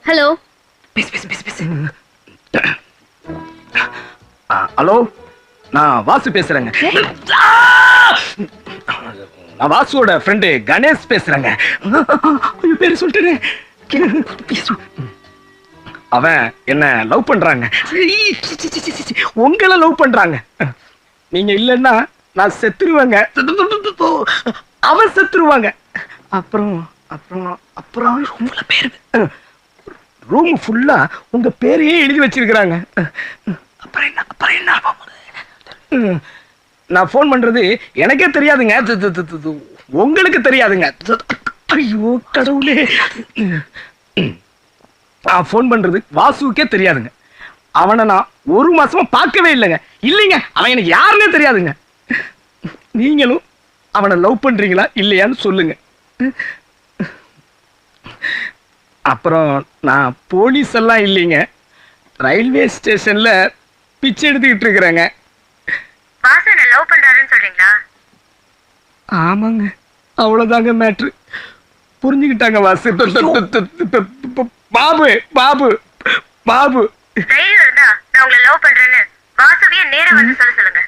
Hello. Hello, நான் வாசு பேசுறேங்க. நான் வாசுவோட ஃப்ரெண்டு கணேஷ் பேசுறேங்க. பேரு சொல்லிட்டு அவன் என்ன லவ் பண்றாங்க. உங்களை லவ் பண்றாங்க. நீங்க இல்லைன்னா நான் செத்துருவேங்க. அவன் செத்துருவாங்க. அப்புறம் அப்புறம் அப்புறம் உங்கள பேரு ரூம் ஃபுல்லா உங்க பேரையே எழுதி வச்சிருக்கிறாங்க. அப்புறம் என்ன நான் ஃபோன் பண்றது எனக்கே தெரியாதுங்க. உங்களுக்கு தெரியாதுங்க. ஐயோ கடவுளே. நான் ஃபோன் பண்றது வாசுவுக்கே தெரியாதுங்க. அவனை நான் ஒரு மாசமா பார்க்கவே இல்லைங்க. இல்லைங்க, அவன் எனக்கு யாருன்னே தெரியாதுங்க. நீங்களும் அவனை லவ் பண்றீங்களா இல்லையான்னு சொல்லுங்க. அப்புறம் நான் போலீஸ் எல்லாம் இல்லைங்க. ரயில்வே ஸ்டேஷன்ல பிச்சை எடுத்துக்கிட்டு இருக்கிறேங்க. வாசு என்ன லவ் பண்றாருன்னு சொல்றீங்களா? ஆமாங்க, அவ்வளவுதாங்க மேட்ரு. புரிஞ்சுக்கிட்டாங்க வாசு. பாபு பாபு பாபு தைரியம் இருந்தா நான் உங்களை லவ் பண்றேன்னு வாசுவையே நேரா வந்து சொல்லுங்க.